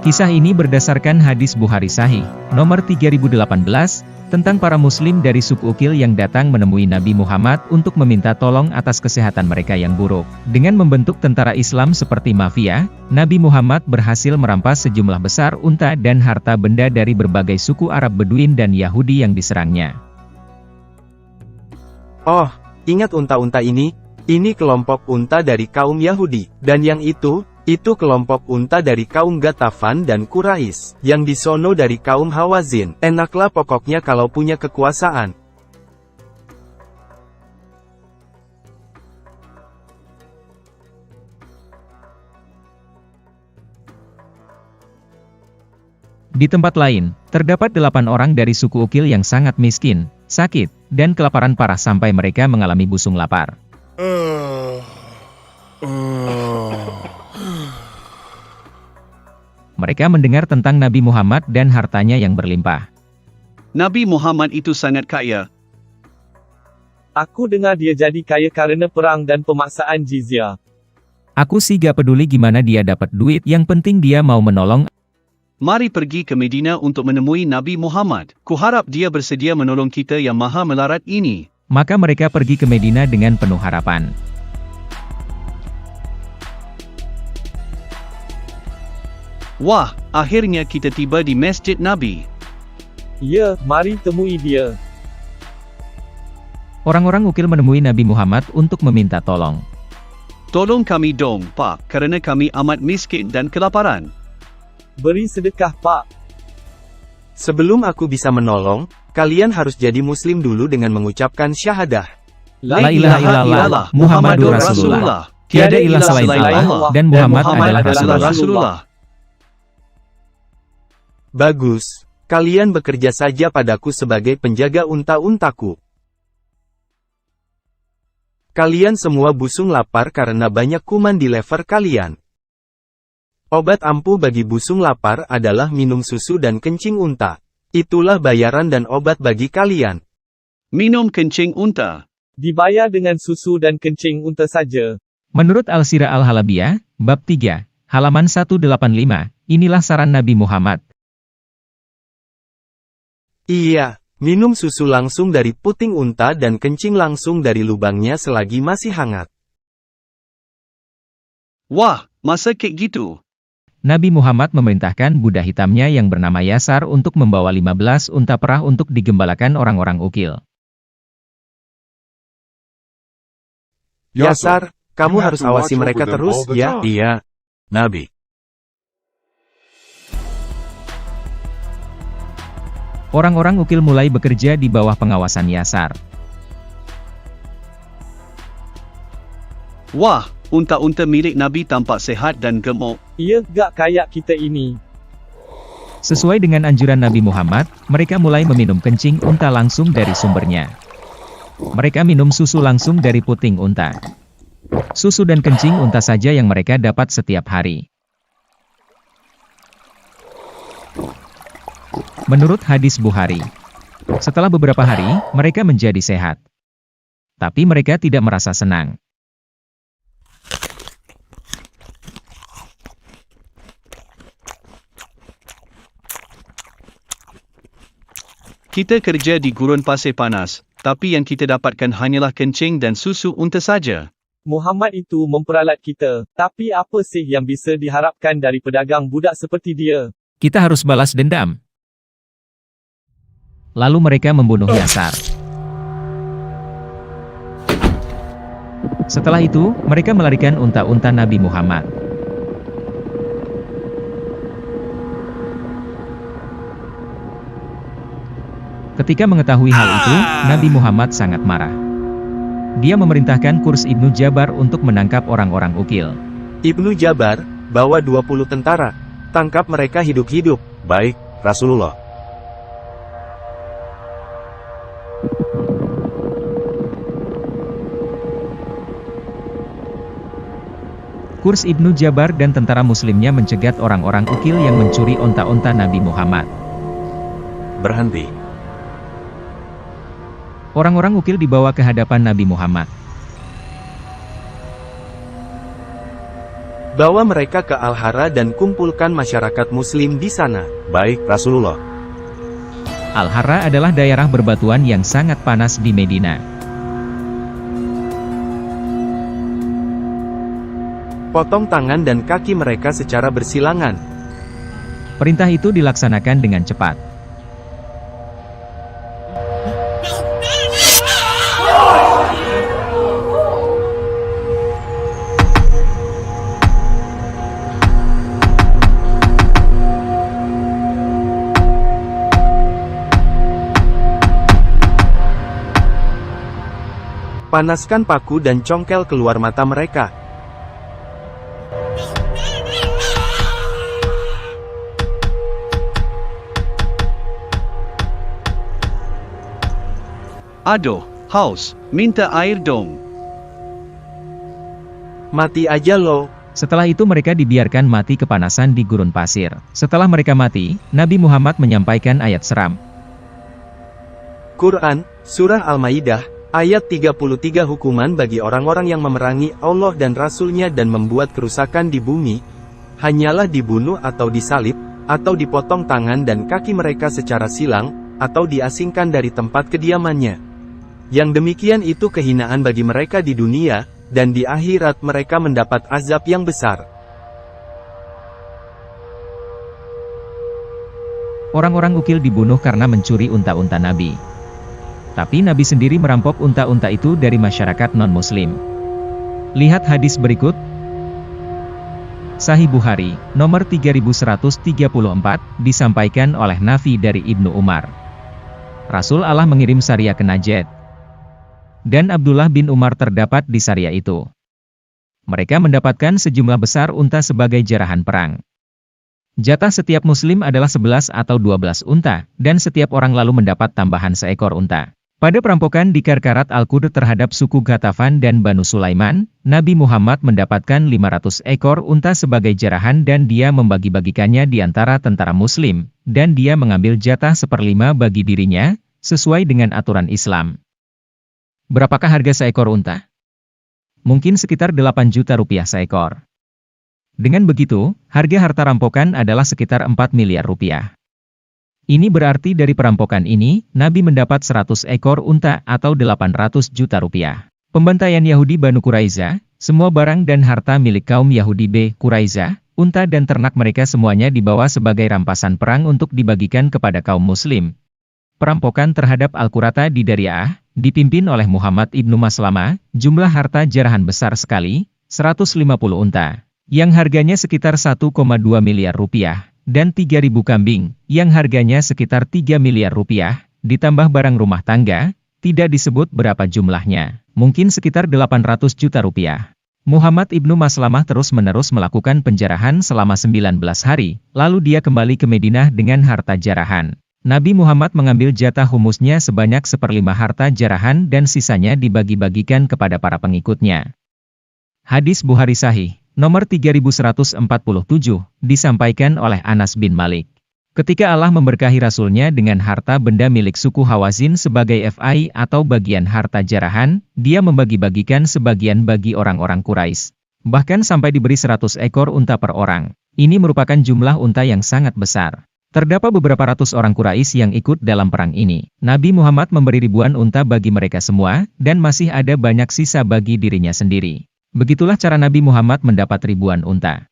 Kisah ini berdasarkan hadis Bukhari Sahih, nomor 3018, tentang para muslim dari suku Ukil yang datang menemui Nabi Muhammad untuk meminta tolong atas kesehatan mereka yang buruk. Dengan membentuk tentara Islam seperti mafia, Nabi Muhammad berhasil merampas sejumlah besar unta dan harta benda dari berbagai suku Arab Beduin dan Yahudi yang diserangnya. Oh, ingat unta-unta ini? Ini kelompok unta dari kaum Yahudi, dan yang itu kelompok unta dari kaum Gatafan dan Quraisy, yang disono dari kaum Hawazin. Enaklah pokoknya kalau punya kekuasaan. Di tempat lain, terdapat 8 orang dari suku Ukil yang sangat miskin, sakit, dan kelaparan parah sampai mereka mengalami busung lapar. Mereka mendengar tentang Nabi Muhammad dan hartanya yang berlimpah. Nabi Muhammad itu sangat kaya. Aku dengar dia jadi kaya karena perang dan pemaksaan jizyah. Aku sih gak peduli gimana dia dapat duit, yang penting dia mau menolong. Mari pergi ke Medina untuk menemui Nabi Muhammad. Kuharap dia bersedia menolong kita yang maha melarat ini. Maka mereka pergi ke Medina dengan penuh harapan. Wah, akhirnya kita tiba di Masjid Nabi. Ya, mari temui dia. Orang-orang Ukil menemui Nabi Muhammad untuk meminta tolong. Tolong kami dong, Pak, kerana kami amat miskin dan kelaparan. Beri sedekah, Pak. Sebelum aku bisa menolong, kalian harus jadi muslim dulu dengan mengucapkan syahadah. La ilaha illallah, Muhammadur Rasulullah. Tiada ilah selain Allah, dan Muhammad adalah Rasulullah. Bagus, kalian bekerja saja padaku sebagai penjaga unta-untaku. Kalian semua busung lapar karena banyak kuman di lever kalian. Obat ampuh bagi busung lapar adalah minum susu dan kencing unta. Itulah bayaran dan obat bagi kalian. Minum kencing unta. Dibayar dengan susu dan kencing unta saja. Menurut Al-Sirah Al-Halabiyah, bab 3, halaman 185, inilah saran Nabi Muhammad. Iya, minum susu langsung dari puting unta dan kencing langsung dari lubangnya selagi masih hangat. Wah, masa kayak gitu? Nabi Muhammad memerintahkan budak hitamnya yang bernama Yasar untuk membawa 15 unta perah untuk digembalakan orang-orang Ukil. Yasar, kamu harus awasi mereka terus, ya? Iya, Nabi. Orang-orang Ukil mulai bekerja di bawah pengawasan Yasar. Wah, unta-unta milik Nabi tampak sehat dan gemuk. Ia gak kayak kita ini. Sesuai dengan anjuran Nabi Muhammad, mereka mulai meminum kencing unta langsung dari sumbernya. Mereka minum susu langsung dari puting unta. Susu dan kencing unta saja yang mereka dapat setiap hari. Menurut hadis Bukhari, setelah beberapa hari, mereka menjadi sehat. Tapi mereka tidak merasa senang. Kita kerja di gurun pasir panas, tapi yang kita dapatkan hanyalah kencing dan susu unta saja. Muhammad itu memperalat kita, tapi apa sih yang bisa diharapkan dari pedagang budak seperti dia? Kita harus balas dendam. Lalu mereka membunuh Yasar. Setelah itu, mereka melarikan unta-unta Nabi Muhammad. Ketika mengetahui hal itu, Nabi Muhammad sangat marah. Dia memerintahkan Qurs Ibnu Jabar untuk menangkap orang-orang Ukil. Ibnu Jabar, bawa 20 tentara. Tangkap mereka hidup-hidup. Baik, Rasulullah. Qurs Ibnu Jabar dan tentara muslimnya mencegat orang-orang Ukil yang mencuri onta-onta Nabi Muhammad. Berhenti. Orang-orang Ukil dibawa ke hadapan Nabi Muhammad. Bawa mereka ke Al-Hara dan kumpulkan masyarakat muslim di sana. Baik, Rasulullah. Al-Hara adalah daerah berbatuan yang sangat panas di Medina. Potong tangan dan kaki mereka secara bersilangan. Perintah itu dilaksanakan dengan cepat. Panaskan paku dan congkel keluar mata mereka. Aduh, haus, minta air dong. Mati aja lo. Setelah itu mereka dibiarkan mati kepanasan di gurun pasir. Setelah mereka mati, Nabi Muhammad menyampaikan ayat seram. Quran, Surah Al-Maidah, ayat 33 hukuman bagi orang-orang yang memerangi Allah dan Rasul-Nya dan membuat kerusakan di bumi, hanyalah dibunuh atau disalib, atau dipotong tangan dan kaki mereka secara silang, atau diasingkan dari tempat kediamannya. Yang demikian itu kehinaan bagi mereka di dunia, dan di akhirat mereka mendapat azab yang besar. Orang-orang ukil dibunuh karena mencuri unta-unta Nabi. Tapi Nabi sendiri merampok unta-unta itu dari masyarakat non-muslim. Lihat hadis berikut. Sahih Bukhari, nomor 3134, disampaikan oleh Nafi dari Ibnu Umar. Rasul Allah mengirim Saria ke Najd. Dan Abdullah bin Umar terdapat di Saria itu. Mereka mendapatkan sejumlah besar unta sebagai jarahan perang. Jatah setiap muslim adalah 11 atau 12 unta, dan setiap orang lalu mendapat tambahan seekor unta. Pada perampokan di Karkarat Al-Qud terhadap suku Ghatafan dan Banu Sulaiman, Nabi Muhammad mendapatkan 500 ekor unta sebagai jarahan dan dia membagi-bagikannya di antara tentara muslim, dan dia mengambil jatah 1/5 bagi dirinya, sesuai dengan aturan Islam. Berapakah harga seekor unta? Mungkin sekitar 8 juta rupiah seekor. Dengan begitu, harga harta rampokan adalah sekitar 4 miliar rupiah. Ini berarti dari perampokan ini, Nabi mendapat 100 ekor unta atau 800 juta rupiah. Pembantaian Yahudi Banu Quraiza, semua barang dan harta milik kaum Yahudi B. Quraiza, unta dan ternak mereka semuanya dibawa sebagai rampasan perang untuk dibagikan kepada kaum muslim. Perampokan terhadap Al-Qurata di Dariyah, dipimpin oleh Muhammad ibnu Maslama, jumlah harta jarahan besar sekali, 150 unta, yang harganya sekitar 1,2 miliar rupiah. Dan 3.000 kambing, yang harganya sekitar 3 miliar rupiah, ditambah barang rumah tangga, tidak disebut berapa jumlahnya, mungkin sekitar 800 juta rupiah. Muhammad ibnu Maslamah terus-menerus melakukan penjarahan selama 19 hari, lalu dia kembali ke Madinah dengan harta jarahan. Nabi Muhammad mengambil jatah humusnya sebanyak 1/5 harta jarahan dan sisanya dibagi-bagikan kepada para pengikutnya. Hadis Bukhari Sahih, nomor 3147, disampaikan oleh Anas bin Malik. Ketika Allah memberkahi Rasul-Nya dengan harta benda milik suku Hawazin sebagai FI atau bagian harta jarahan, dia membagi-bagikan sebagian bagi orang-orang Quraisy. Bahkan sampai diberi 100 ekor unta per orang. Ini merupakan jumlah unta yang sangat besar. Terdapat beberapa ratus orang Quraisy yang ikut dalam perang ini. Nabi Muhammad memberi ribuan unta bagi mereka semua, dan masih ada banyak sisa bagi dirinya sendiri. Begitulah cara Nabi Muhammad mendapat ribuan unta.